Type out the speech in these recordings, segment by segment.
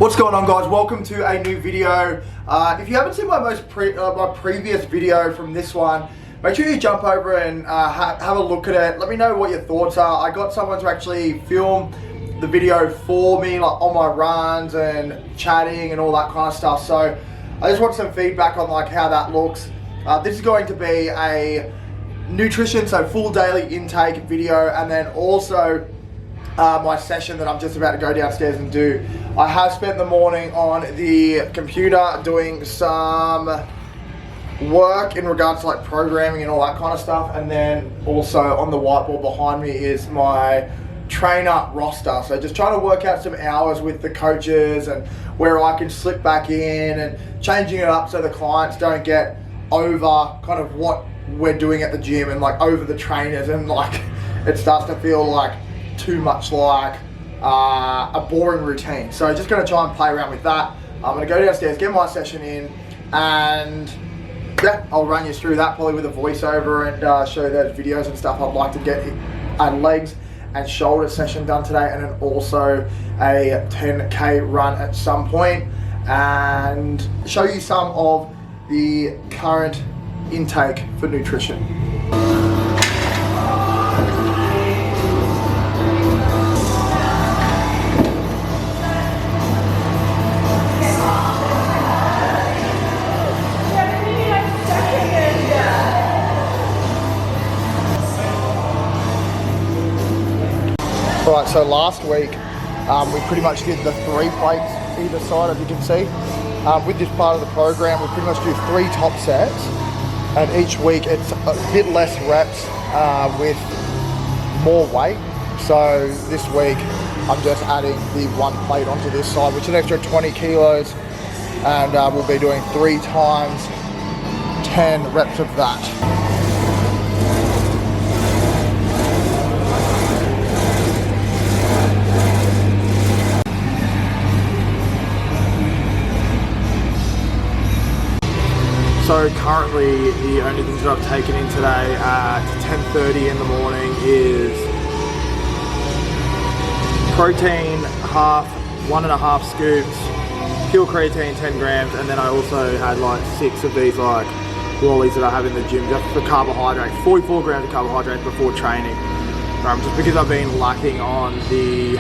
What's going on, guys? Welcome to a new video. If you haven't seen my previous video from this one, make sure you jump over and have a look at it. Let me know what your thoughts are. I got someone to actually film the video for me, like on my runs and chatting and all that kind of stuff. So I just want some feedback on like how that looks. This is going to be a nutrition, so full daily intake video, and then also my session that I'm just about to go downstairs and do. I have spent the morning on the computer doing some work in regards to like programming and all that kind of stuff, and then also on the whiteboard behind me is my trainer roster. So just trying to work out some hours with the coaches and where I can slip back in and changing it up so the clients don't get over kind of what we're doing at the gym and like over the trainers, and like it starts to feel like too much like a boring routine. So just going to try and play around with that. I'm going to go downstairs, get my session in, and yeah, I'll run you through that probably with a voiceover and show you those videos and stuff. I'd like to get a legs and shoulder session done today, and then also a 10K run at some point, and show you some of the current intake for nutrition. Right, so last week we pretty much did the 3 plates either side, as you can see. With this part of the program, we pretty much do 3 top sets, and each week it's a bit less reps with more weight. So this week I'm just adding the 1 plate onto this side, which is an extra 20 kilos, and we'll be doing 3 times 10 reps of that. So currently the only things that I've taken in today at 10:30 in the morning is protein, 1.5 scoops, pure creatine 10 grams, and then I also had like 6 of these like lollies that I have in the gym just for carbohydrate, 44 grams of carbohydrate before training. Just because I've been lacking on the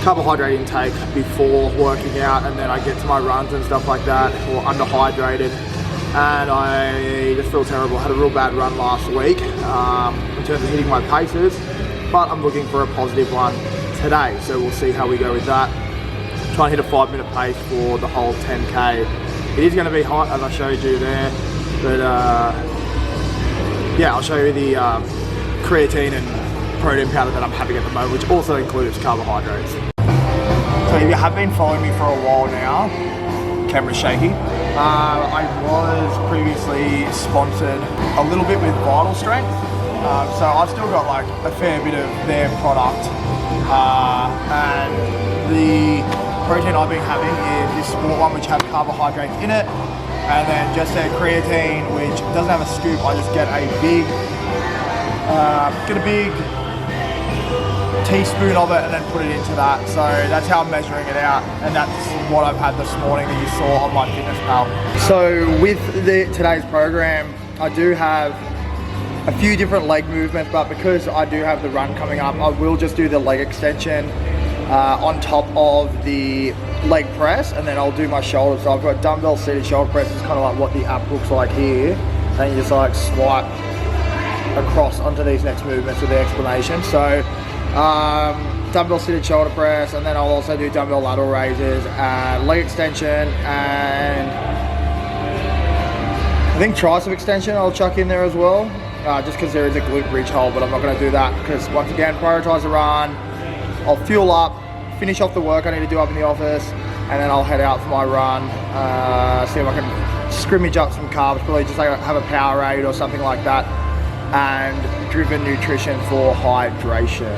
carbohydrate intake before working out, and then I get to my runs and stuff like that, or underhydrated. And I just feel terrible. I had a real bad run last week in terms of hitting my paces, but I'm looking for a positive one today, so we'll see how we go with that. Try and hit a 5-minute pace for the whole 10K. It is going to be hot, as I showed you there, but yeah, I'll show you the creatine and protein powder that I'm having at the moment, which also includes carbohydrates. So if you have been following me for a while now, camera's shaky. I was previously sponsored a little bit with Vital Strength, so I've still got like a fair bit of their product, and the protein I've been having is this sport one, which has carbohydrates in it, and then just their creatine, which doesn't have a scoop. I just get a big teaspoon of it and then put it into that. So that's how I'm measuring it out, and that's what I've had this morning that you saw on my fitness pal. So with today's program, I do have a few different leg movements, but because I do have the run coming up, I will just do the leg extension on top of the leg press, and then I'll do my shoulders. So I've got dumbbell seated shoulder press. It's kind of like what the app looks like here, and you just like swipe across onto these next movements with the explanation. So dumbbell seated shoulder press, and then I'll also do dumbbell lateral raises, leg extension, and I think tricep extension I'll chuck in there as well, just because there is a glute bridge hold, but I'm not going to do that because, once again, prioritize the run. I'll fuel up, finish off the work I need to do up in the office, and then I'll head out for my run, see if I can scrimmage up some carbs, probably just like have a Powerade or something like that, and driven nutrition for hydration.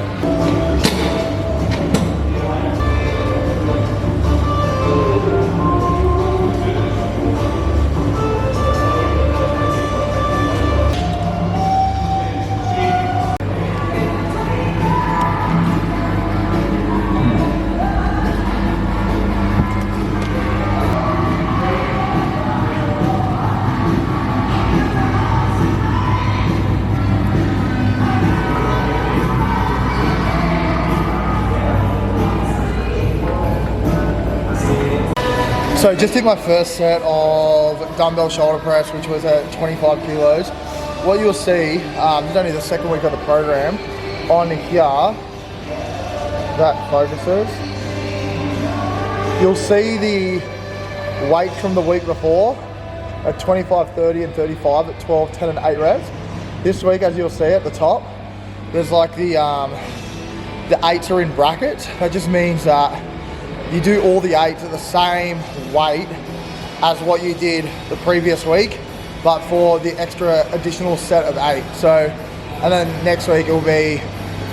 So just did my first set of dumbbell shoulder press, which was at 25 kilos. What you'll see, this is only the second week of the program, on here, that focuses, you'll see the weight from the week before at 25, 30 and 35 at 12, 10 and 8 reps. This week, as you'll see at the top, there's like the 8s are in brackets. That just means that you do all the 8s at the same weight as what you did the previous week, but for the extra additional set of 8. So, and then next week it will be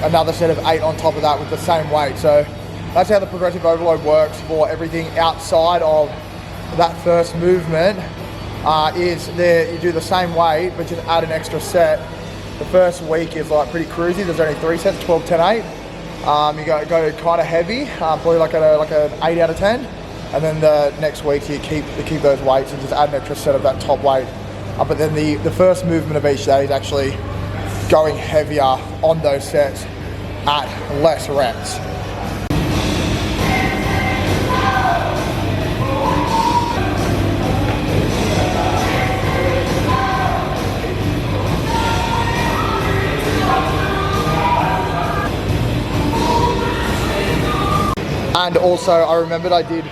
another set of 8 on top of that with the same weight. So that's how the progressive overload works for everything outside of that first movement. Is there, you do the same weight, but just add an extra set. The first week is like pretty cruisy. There's only 3 sets, 12, 10, 8. You go kind of heavy, probably like an 8 out of 10. And then the next week you keep those weights and just add an extra set of that top weight. But then the first movement of each day is actually going heavier on those sets at less reps. And also, I remembered I did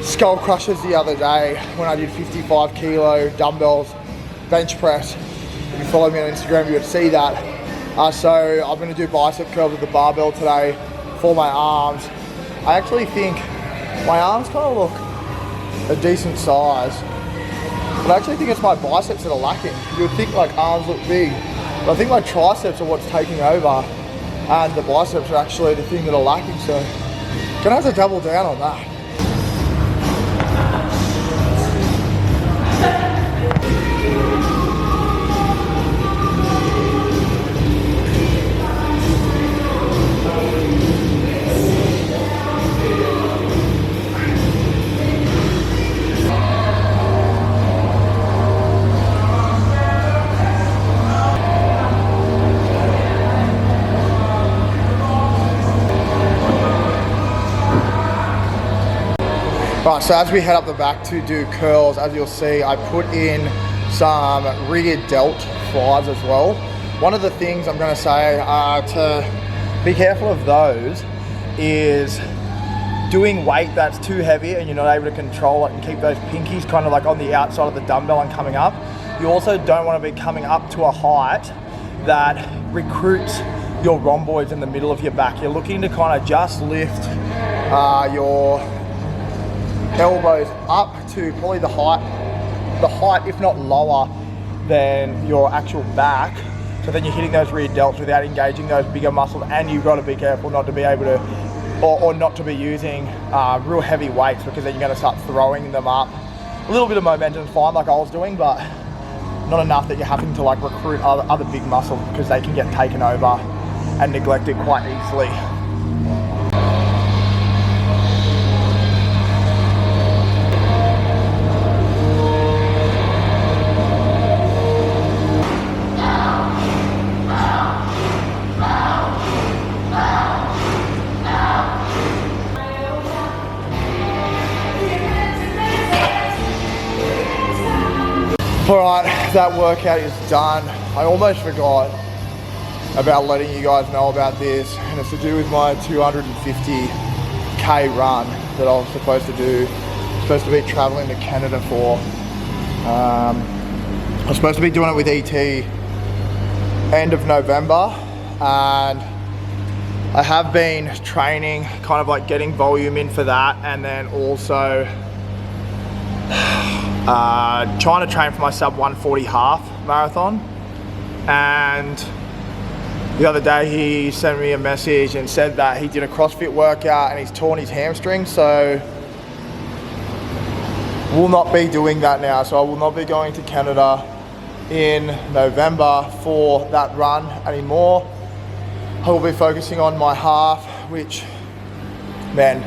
skull crushers the other day when I did 55 kilo dumbbells bench press. If you follow me on Instagram, you would see that. So I'm going to do bicep curls with the barbell today for my arms. I actually think my arms kind of look a decent size, but I actually think it's my biceps that are lacking. You would think like arms look big, but I think my triceps are what's taking over, and the biceps are actually the thing that are lacking. So gonna have to double down on that. Right, so as we head up the back to do curls, as you'll see, I put in some rear delt flies as well. One of the things I'm going to say to be careful of those is doing weight that's too heavy and you're not able to control it and keep those pinkies kind of like on the outside of the dumbbell and coming up. You also don't want to be coming up to a height that recruits your rhomboids in the middle of your back. You're looking to kind of just lift your elbows up to probably the height if not lower than your actual back, so then you're hitting those rear delts without engaging those bigger muscles, and you've got to be careful not to be able to or not to be using real heavy weights, because then you're going to start throwing them up. A little bit of momentum is fine like I was doing, but not enough that you're having to like recruit other big muscles, because they can get taken over and neglected quite easily. Alright, that workout is done. I almost forgot about letting you guys know about this, and it's to do with my 250k run that I was supposed to do. Supposed to be traveling to Canada for. I was supposed to be doing it with ET end of November, and I have been training, kind of like getting volume in for that, and then also trying to train for my sub 140 half marathon. And the other day he sent me a message and said that he did a CrossFit workout and he's torn his hamstring, so will not be doing that now. So I will not be going to Canada in November for that run anymore. I will be focusing on my half, which, man,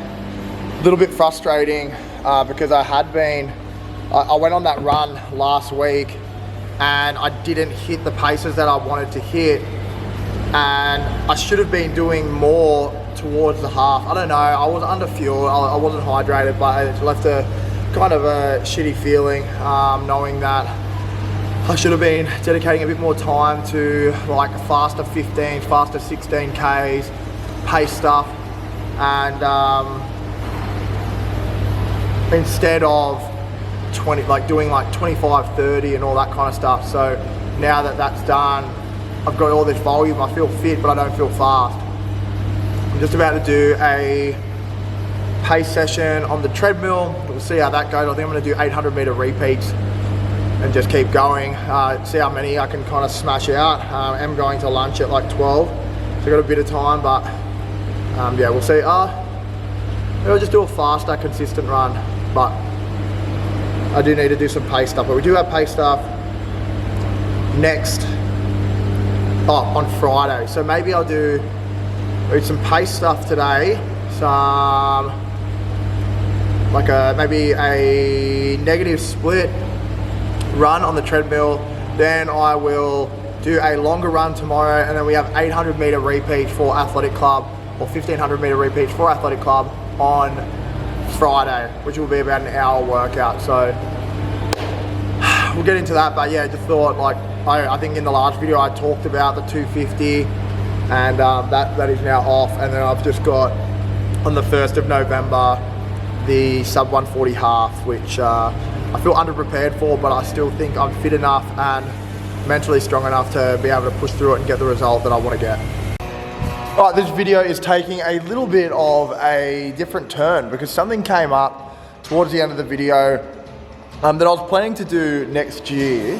a little bit frustrating because I went on that run last week and I didn't hit the paces that I wanted to hit, and I should have been doing more towards the half. I don't know, I was under fuel, I wasn't hydrated, but I left a kind of a shitty feeling, knowing that I should have been dedicating a bit more time to like faster 15s, faster 16Ks, pace stuff, and instead of doing like 25, 30 and all that kind of stuff. So now that that's done, I've got all this volume, I feel fit, but I don't feel fast. I'm just about to do a pace session on the treadmill. We'll see how that goes. I think I'm going to do 800 meter repeats and just keep going, see how many I can kind of smash out. I'm going to lunch at like 12, so I've got a bit of time, but yeah, we'll see. Maybe I'll just do a faster, consistent run, but I do need to do some pace stuff. But we do have pace stuff on Friday, so maybe I'll do some pace stuff today, maybe a negative split run on the treadmill, then I will do a longer run tomorrow, and then we have 800 meter repeat for Athletic Club, or 1500 meter repeats for Athletic Club on Friday, which will be about an hour workout. So we'll get into that, but yeah, just thought, like, I think in the last video I talked about the 250, and that is now off, and then I've just got on the 1st of November the sub 140 half, which I feel underprepared for, but I still think I'm fit enough and mentally strong enough to be able to push through it and get the result that I want to get. Alright, this video is taking a little bit of a different turn because something came up towards the end of the video that I was planning to do next year,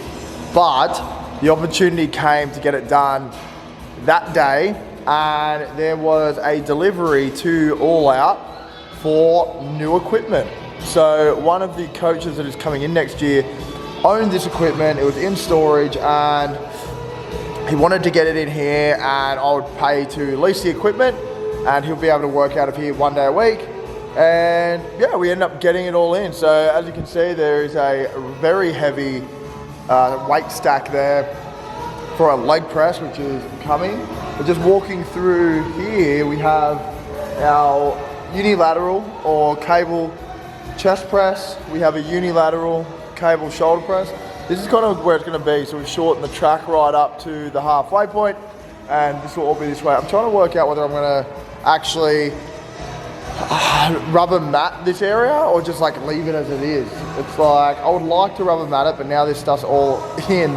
but the opportunity came to get it done that day, and there was a delivery to All Out for new equipment. So one of the coaches that is coming in next year owned this equipment. It was in storage, and he wanted to get it in here, and I would pay to lease the equipment, and he'll be able to work out of here 1 day a week. And yeah, we end up getting it all in. So as you can see, there is a very heavy weight stack there for a leg press, which is coming. But just walking through here, we have our unilateral or cable chest press. We have a unilateral cable shoulder press. This is kind of where it's going to be. So we've shortened the track right up to the halfway point, and this will all be this way. I'm trying to work out whether I'm going to actually rubber mat this area or just like leave it as it is. It's like, I would like to rubber mat it, but now this stuff's all in,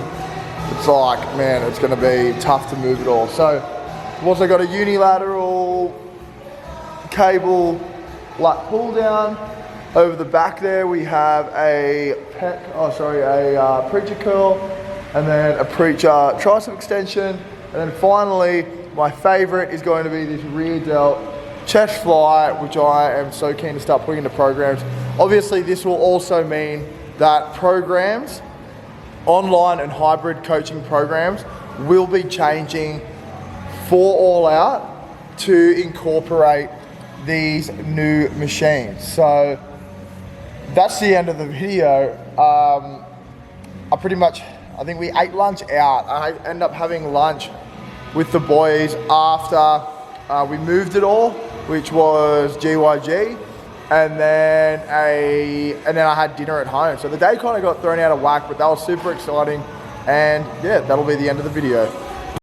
it's like, man, it's going to be tough to move it all. So we've also got a unilateral cable lat pull down. Over the back there we have a preacher curl, and then a preacher tricep extension, and then finally my favorite is going to be this rear delt chest fly, which I am so keen to start putting into programs. Obviously this will also mean that programs, online and hybrid coaching programs, will be changing for All Out to incorporate these new machines. So that's the end of the video. I think we ate lunch out. I ended up having lunch with the boys after we moved it all, which was GYG, and then I had dinner at home. So the day kind of got thrown out of whack, but that was super exciting. And yeah, that'll be the end of the video.